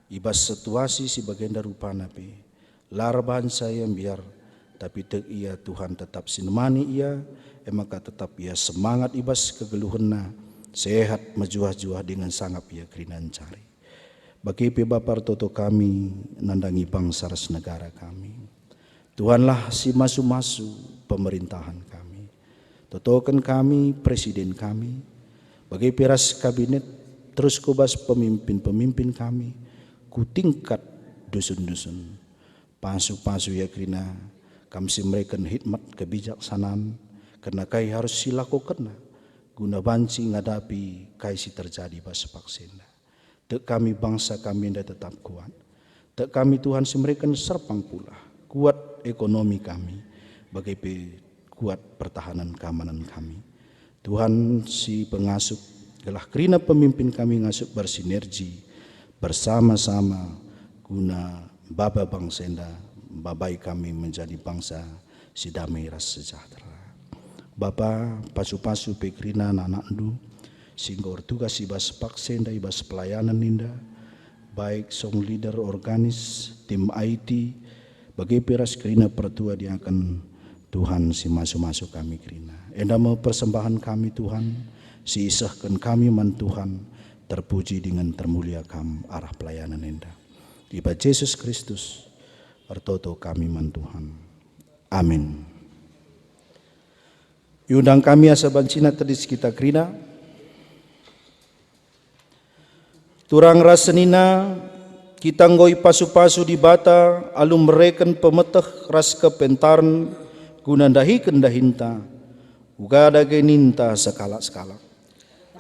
Ibas situasi si bagenda rupana pe larban saya biar tapi tek ia Tuhan tetap sinemani ia maka tetap ia semangat ibas kegeluhena sehat majuah-juah dengan sangap ia kerinan cari bagi pe Bapa toto kami nandangi bangsa ras negara kami Tuhanlah si masu-masu pemerintahan kami totokan kami presiden kami bagi peras kabinet terus kubas pemimpin-pemimpin kami ku tingkat dusun-dusun pasu-pasu ya kerina kami si mereka hikmat kebijaksanaan karena kai harus silakukan guna banci ngadapi kai si terjadi bas paksena dek kami bangsa kami dah tetap kuat dek kami Tuhan si mereka serpang pula kuat ekonomi kami bagi kuat pertahanan keamanan kami Tuhan si pengasup gelah kerina pemimpin kami ngasup bersinergi bersama-sama guna Bapa bangsa enda babai kami menjadi bangsa si damai ras sejahtera. Bapa pasu-pasu pekrina anak ndu sehingga tugas ibas paksenda ibas pelayanan inda baik song leader organis tim IT bagi peras kerina pertua dia akan Tuhan si masuk-masuk kami kerina. Enda mau persembahan kami Tuhan si isahkan kami man Tuhan terpuji dengan termulia kam arah pelayanan enda. Iba Yesus Kristus, artoto kami man Tuhan. Amin. Iundang kami asa bancina tadis kita krina. Turang rasenina kita ngoi pasu-pasu di bata alum mereken pemeteh ras kepentaran guna dahiken dahinta. Ugada geninta sekala-sekala.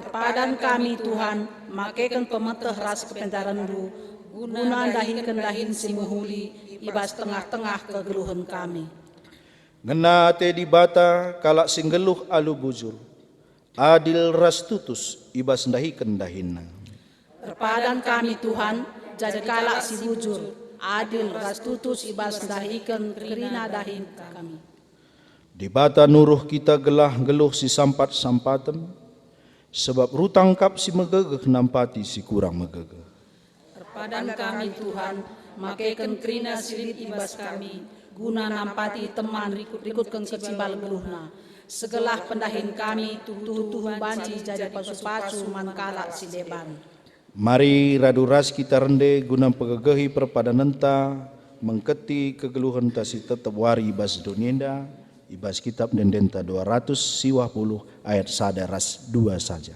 Padan kami Tuhan, makekan pemeteh ras kepentaran du, guna dahikan dahin si muhuli, ibas tengah-tengah kegeluhan kami. Ngena te di bata kalak singgeluh alu bujur, adil ras tutus ibas dahikan dahinna. Padan kami Tuhan, jadi kalak si bujur, adil ras tutus ibas dahikan kerina dahin kami. Di bata nuruh kita gelah-geluh si sampat-sampatan, sebab rutang kap si megegeh nampati si kurang megegeh. Padan kami Tuhan, makeken kerina silit ibas kami, guna nampati teman rikut-rikutkan kecimbal geluhna. Segelah pendahin kami, tuhu banci jadi pasu-pasu mankala si deban. Mari raduras kita rende guna pegegehi perpadanenta mengketi kegeluhan tasi tetap wari ibas donienda ibas kitab dendenta 200 siwah puluh ayat sadaras 2 saja.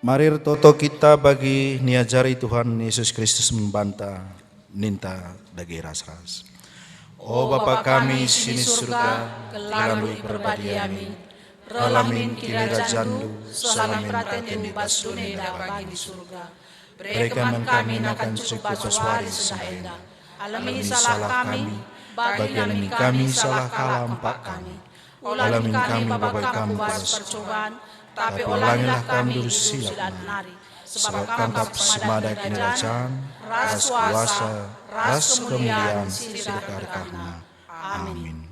Mari toto kita bagi niajari Tuhan Yesus Kristus membantah ninta dagi ras-ras. O Bapa kami sini surga, kelalui perbadiami, relamin kira jandu, salamin praten yang bibas dunia bagi di surga. Berikan kami akan cukup paswari sedaenda. Alami salah kami, bagi kami salah kalampak kami. Alamin kami babai kami balas percobaan, tapi ulangilah kami dulu silat nari, sebab kangkap semada kerajaan, ras kuasa, ras kemuliaan, sidakar karena. Amin.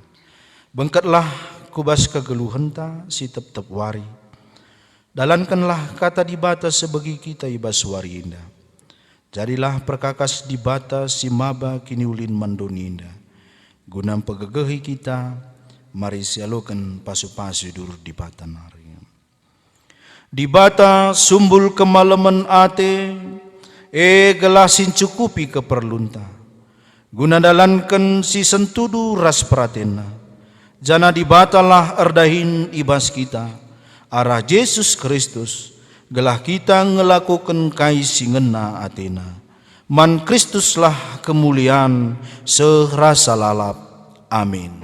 Bengkatlah kubas kegeluhenta si tep-tep wari. Dalankanlah kata di bata sebagi kita ibas wari indah. Jadilah perkakas di bata si maba kini ulin mandoni indah. Guna pegegehi kita, mari sialukan pasu-pasu dur di bata nari. Di bata sumbul kemalaman ate, gelasin cukupi keperlunta. Guna dalankan si sentudu ras pratena. Jana di batalah erdahin ibas kita, arah Yesus Kristus, gelah kita ngelakukan kaisi ngena atena. Man Kristuslah kemuliaan serasa lalap. Amin.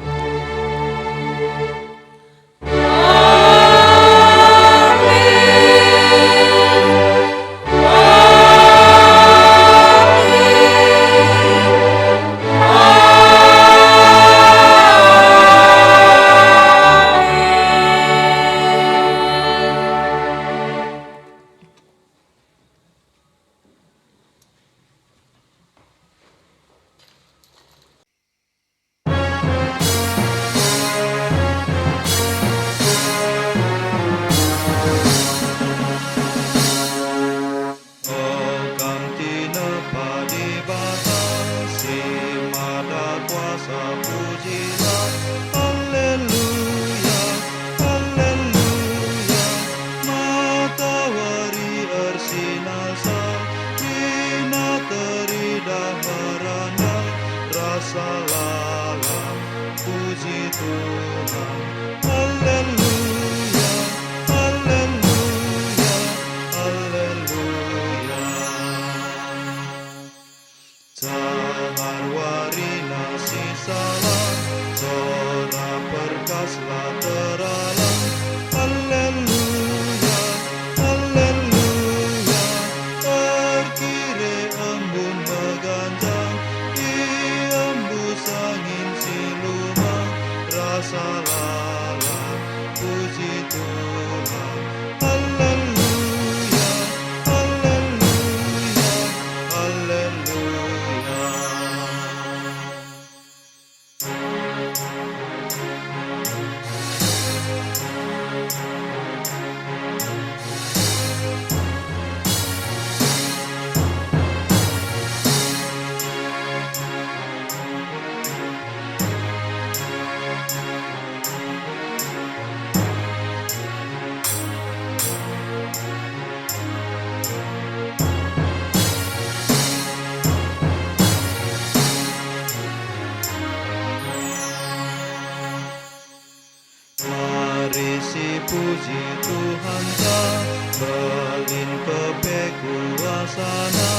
puji Tuhan tak belin kepekuasana.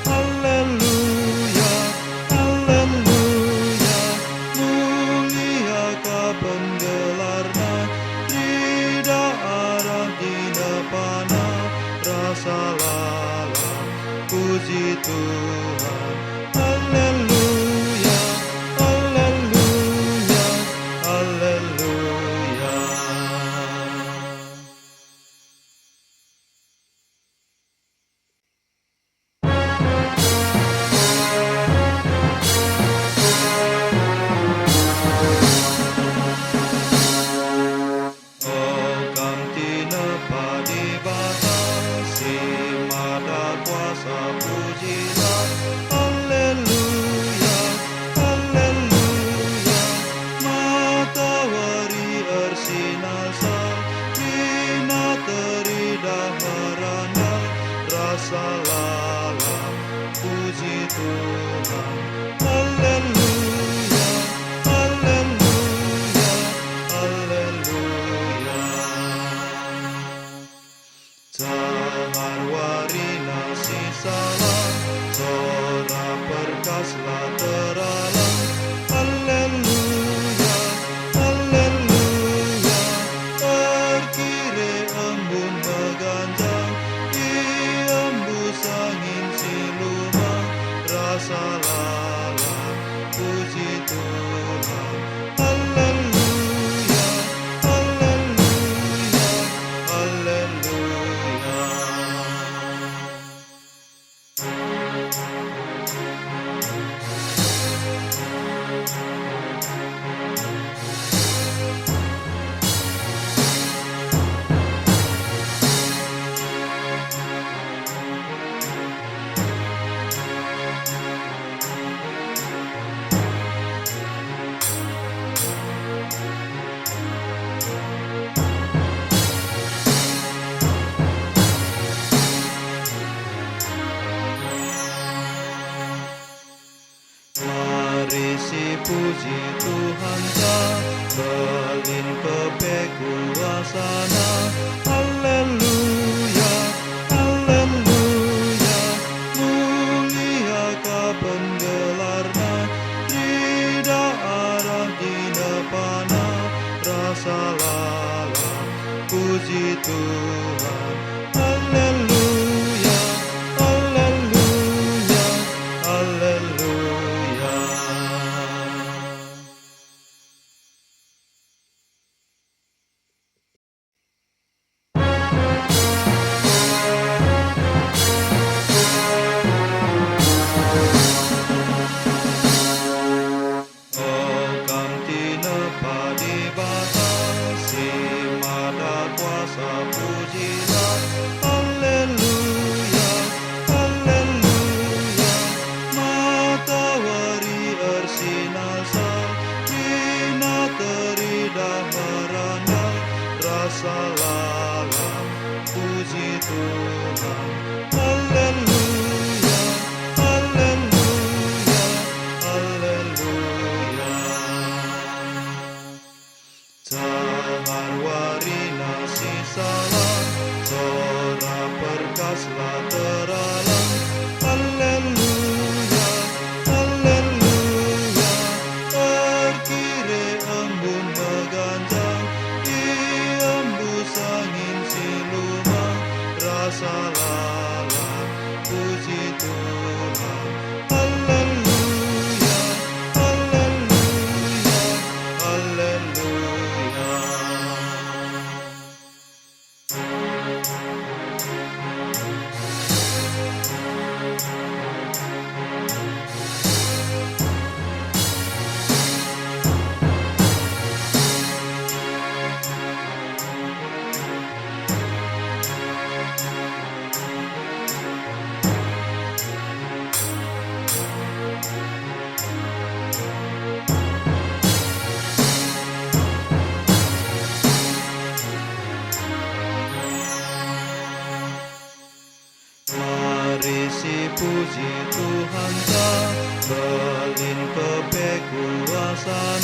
Haleluya, haleluya, mulia ka penggelarna, rida arah dina pana, rasa lala puji Tuhan. Haleluya, haleluya, haleluya. Oh kamtina padibata, si mada kuasa pujilah. Haleluya, haleluya, matahari ersinasa, bina teridah merana, rasa lala puji Tuhan. Haleluya, haleluya, haleluya. Sahar warina si salam, sora perkaslah teralam. Haleluya, haleluya, terkire embun meganjang, diembus angin siluman, rasa lala puji Tuhan. Haleluya, haleluya, haleluya. Mari si puji Tuhan tak belin kepekuasana. Haleluya, haleluya, mulia ka penggelarna, rida arah dina pana, rasa lala puji Tuhan. Haleluya, haleluya, haleluya. Oh kamtina padibata, si mada kuasa pujilah. Haleluya, haleluya, matahari ersinasa, bina teridah merana, rasa lala puji Tuhan. Haleluya, haleluya, haleluya. Sahar warina si salam, sora perkaslah teralam. Haleluya, haleluya, terkire embun meganjang, diembus angin siluman, rasa lala puji Tuhan. Haleluya, haleluya, haleluya. puji Tuhan tak belin kepekuasaan